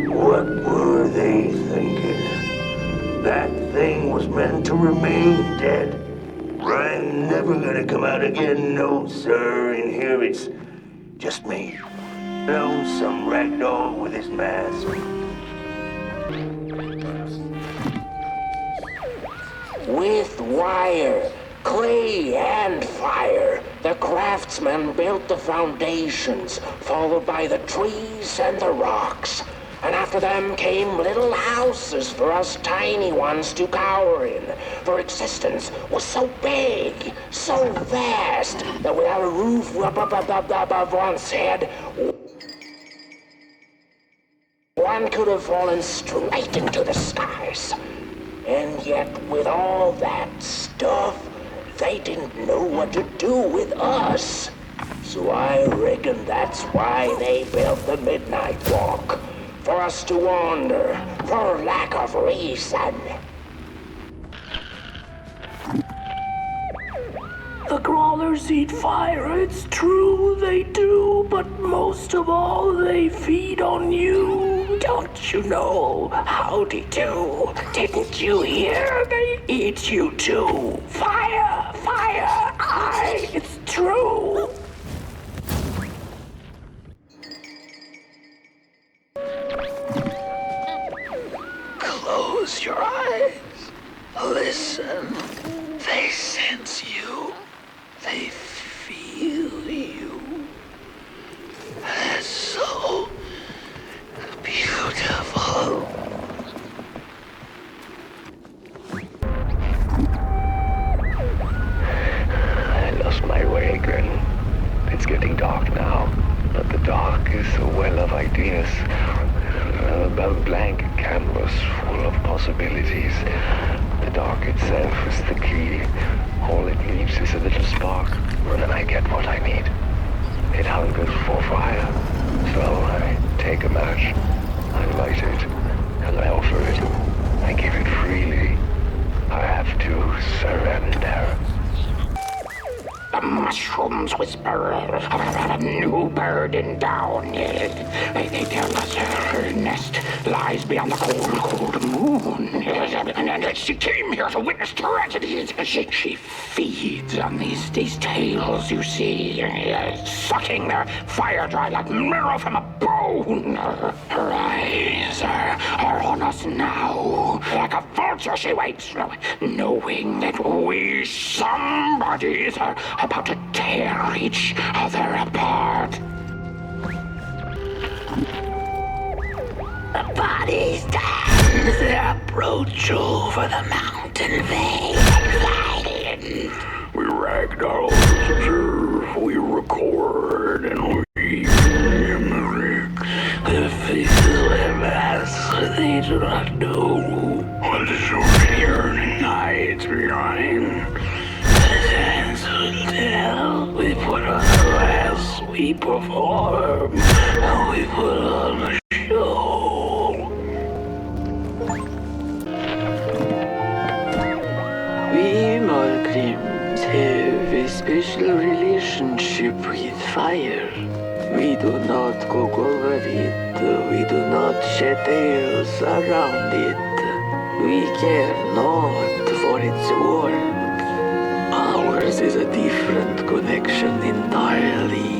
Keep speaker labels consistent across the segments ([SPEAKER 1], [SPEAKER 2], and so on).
[SPEAKER 1] What were they thinking? That thing was meant to remain dead. I'm never gonna come out again, no sir. In here it's just me. Some ragdoll with his mask.
[SPEAKER 2] With wire, clay, and fire, the craftsmen built the foundations, followed by the trees and the rocks. And after them came little houses for us tiny ones to cower in. For existence was so big, so vast, that without a roof above one's head, one could have fallen straight into the skies. And yet, with all that stuff, they didn't know what to do with us. So I reckon that's why they built the Midnight Walk. For us to wander, for lack of reason.
[SPEAKER 3] The crawlers eat fire, it's true they do, but most of all they feed on you. Don't you know? Howdy do. Didn't you hear? They eat you too. Fire, fire, aye, it's true. Close your eyes. Listen. They sense you. They feel you. That's so beautiful.
[SPEAKER 1] I lost my way again. It's getting dark now, but the dark is a well of ideas. A blank canvas full of possibilities. The dark itself is the key. All it needs is a little spark, and then I get what I need. It hungers for fire, so I take a match, I light it, and I offer it. I give it freely. I have to surrender.
[SPEAKER 2] The mushrooms whisper of a new burden down. They tell us her nest lies beyond the cold moon. And she came here to witness tragedies. She feeds on these tales, you see, sucking their fire dry like marrow from a bone. Her eyes are on us now. Like a vulture she waits, knowing that we somebodies are about to tear each other apart.
[SPEAKER 3] The bodies dance their approach over the mountain vein. We ragdolls observe, we record, and we mimic their faces, their masks. They do not know what the short yearning nights behind. We put on a mask, we perform, and we put on a show. We Malgrims have a special relationship with fire. We do not cook over it, we do not shed tales around it. We care not for its warmth. Ours is a different connection entirely.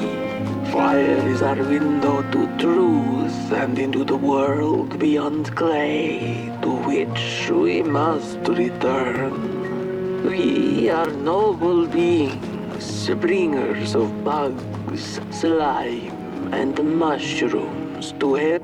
[SPEAKER 3] Fire is our window to truth and into the world beyond clay, to which we must return. We are noble beings, bringers of bugs, slime, and mushrooms to help.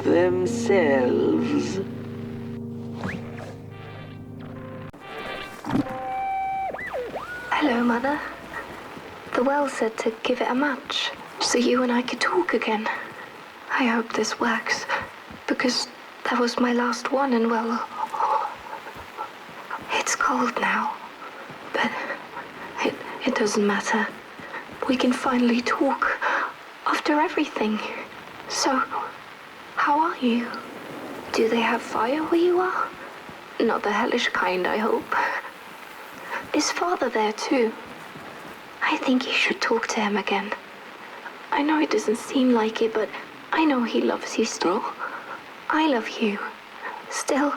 [SPEAKER 3] Themselves.
[SPEAKER 4] Hello, Mother. The well said to give it a match, so you and I could talk again. I hope this works, because that was my last one, and well, it's cold now. But it doesn't matter. We can finally talk. after everything. So, how are you? Do they have fire where you are? Not the hellish kind, I hope. Is Father there too? I think you should talk to him again. I know it doesn't seem like it, but I know he loves you still. I love you. Still.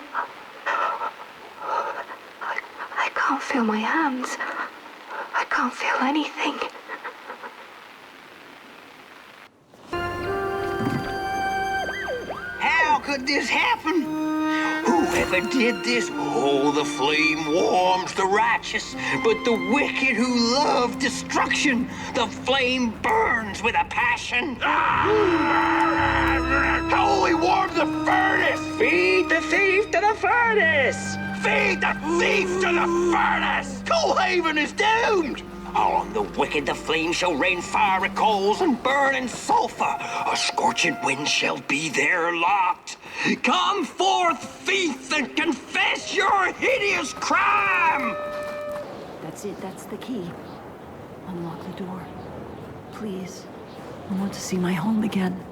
[SPEAKER 4] I can't feel my hands. I can't feel anything.
[SPEAKER 2] How could this happen? Whoever did this? Oh, the flame warms the righteous, but the wicked who love destruction, the flame burns with a passion. Holy warm the furnace!
[SPEAKER 3] Feed the thief to the furnace!
[SPEAKER 2] Feed the thief to the furnace! Coalhaven is doomed! On the wicked the flame shall rain fiery coals and burning sulfur. A scorching wind shall be their lot. Come forth, thief, and confess your hideous crime!
[SPEAKER 5] That's it, that's the key. Unlock the door. Please. I want to see my home again.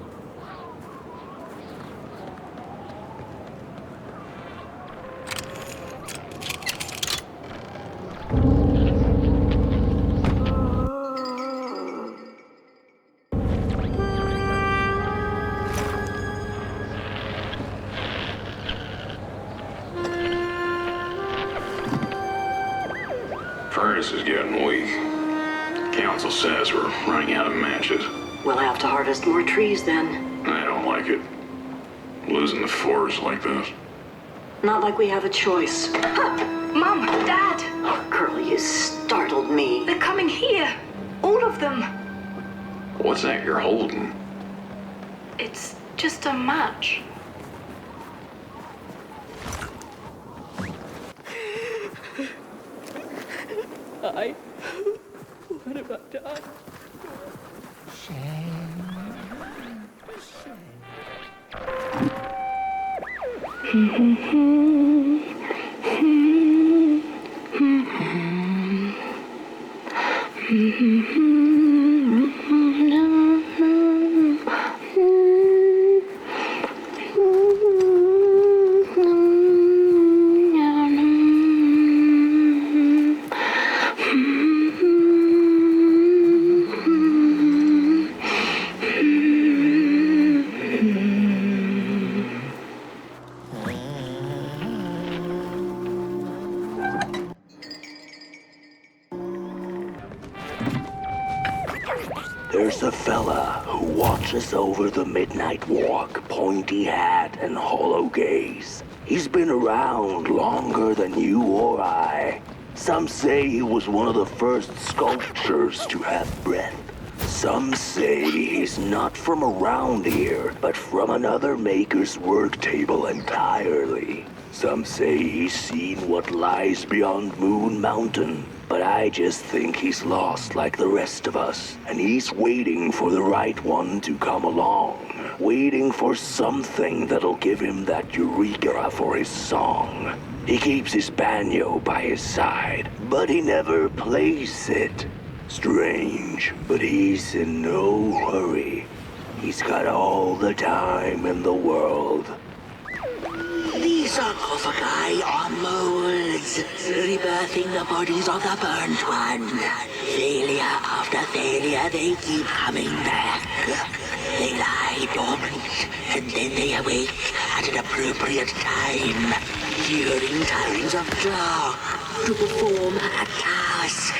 [SPEAKER 6] Furnace is getting weak. Council says we're running out of matches.
[SPEAKER 5] We'll have to harvest more trees then.
[SPEAKER 6] I don't like it. Losing the forest like this.
[SPEAKER 5] Not like we have a choice.
[SPEAKER 4] Mom, Dad,
[SPEAKER 5] Oh, Curly, you startled me.
[SPEAKER 4] they're coming here. All of them.
[SPEAKER 6] What's that you're holding?
[SPEAKER 4] It's just a match.
[SPEAKER 3] What have I done?
[SPEAKER 2] There's a fella who watches over the midnight walk, pointy hat and hollow gaze. He's been around longer than you or I. Some say he was one of the first sculptures to have breath. Some say he's not from around here, but from another maker's work table entirely. Some say he's seen what lies beyond Moon Mountain, but I just think he's lost like the rest of us, and he's waiting for the right one to come along. Waiting for something that'll give him that eureka for his song. He keeps his banjo by his side, but he never plays it. Strange, but he's in no hurry. He's got all the time in the world.
[SPEAKER 7] The sarcophagi are molds, rebirthing the bodies of the burnt one. Failure after failure, they keep coming back. They lie dormant, and then they awake at an appropriate time, during times of dark, to perform a task.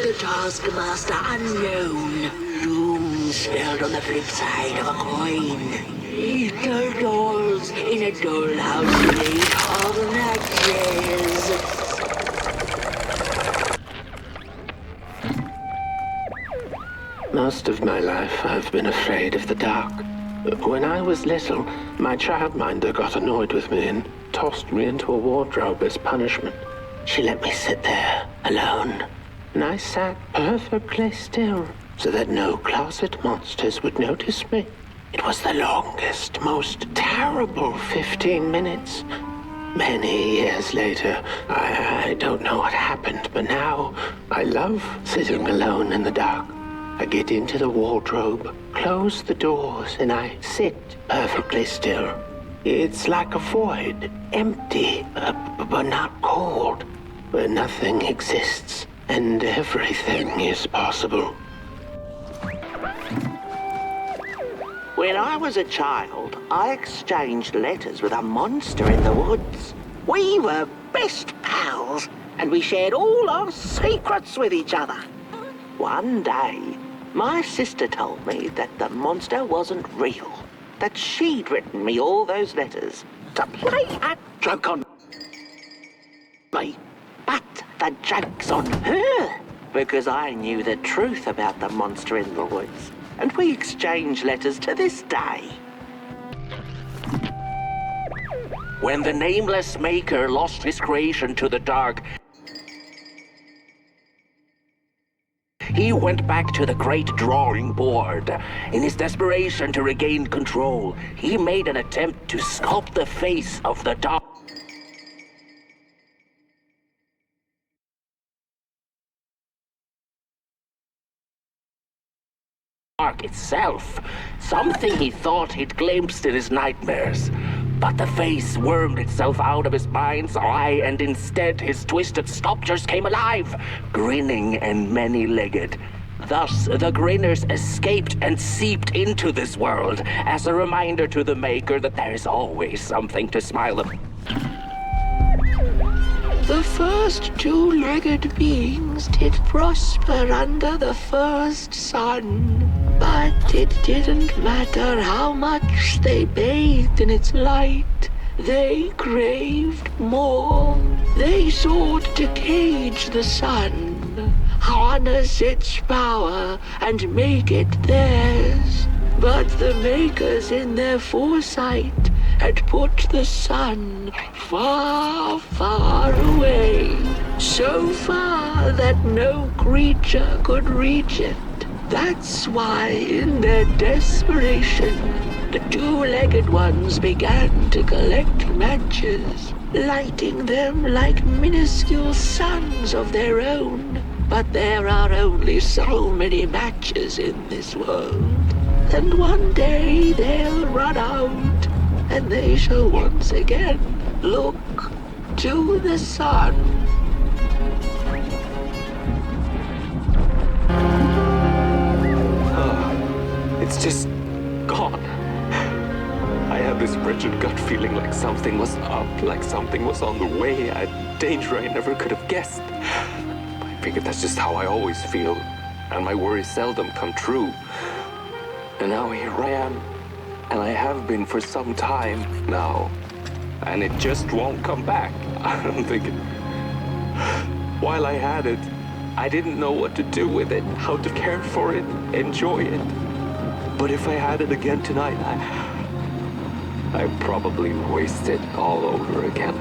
[SPEAKER 7] The taskmaster unknown, doom spelled on the flip side of a coin. Little dolls in a dollhouse made of matches.
[SPEAKER 3] Most of my life, I've been afraid of the dark. When I was little, my childminder got annoyed with me and tossed me into a wardrobe as punishment. She let me sit there, alone, and I sat perfectly still so that no closet monsters would notice me. It was the longest, most terrible 15 minutes. Many years later, I don't know what happened, but now I love sitting alone in the dark.
[SPEAKER 2] I get into the wardrobe, close the doors, and I sit perfectly still. It's like a void, empty, but not cold, where nothing exists and everything is possible. When I was a child, I exchanged letters with a monster in the woods. We were best pals, and we shared all our secrets with each other. One day, my sister told me that the monster wasn't real, that she'd written me all those letters to play a joke on me. But the joke's on her, because I knew the truth about the monster in the woods, and we exchange letters to this day. When the nameless maker lost his creation to the dark, he went back to the great drawing board. In his desperation to regain control, he made an attempt to sculpt the face of the dark itself, something he thought he'd glimpsed in his nightmares. But the face wormed itself out of his mind's eye, and instead his twisted sculptures came alive, grinning and many-legged. Thus, the grinners escaped and seeped into this world, as a reminder to the maker that there is always something to smile at. The first two-legged beings did prosper under the first sun. But it didn't matter how much they bathed in its light. They craved more. They sought to cage the sun, harness its power, and make it theirs. But the makers in their foresight had put the sun far, far away. So far that no creature could reach it. That's why, in their desperation, the two-legged ones began to collect matches, lighting them like minuscule suns of their own. But there are only so many matches in this world, and one day they'll run out, and they shall once again look to the sun.
[SPEAKER 8] It's just gone. I had this wretched gut feeling like something was up, like something was on the way, a danger I never could have guessed. I figured that's just how I always feel, and my worries seldom come true. And now here I am, and I have been for some time now, and it just won't come back. I'm thinking, while I had it, I didn't know what to do with it, how to care for it, enjoy it. But if I had it again tonight, I'd probably waste it all over again.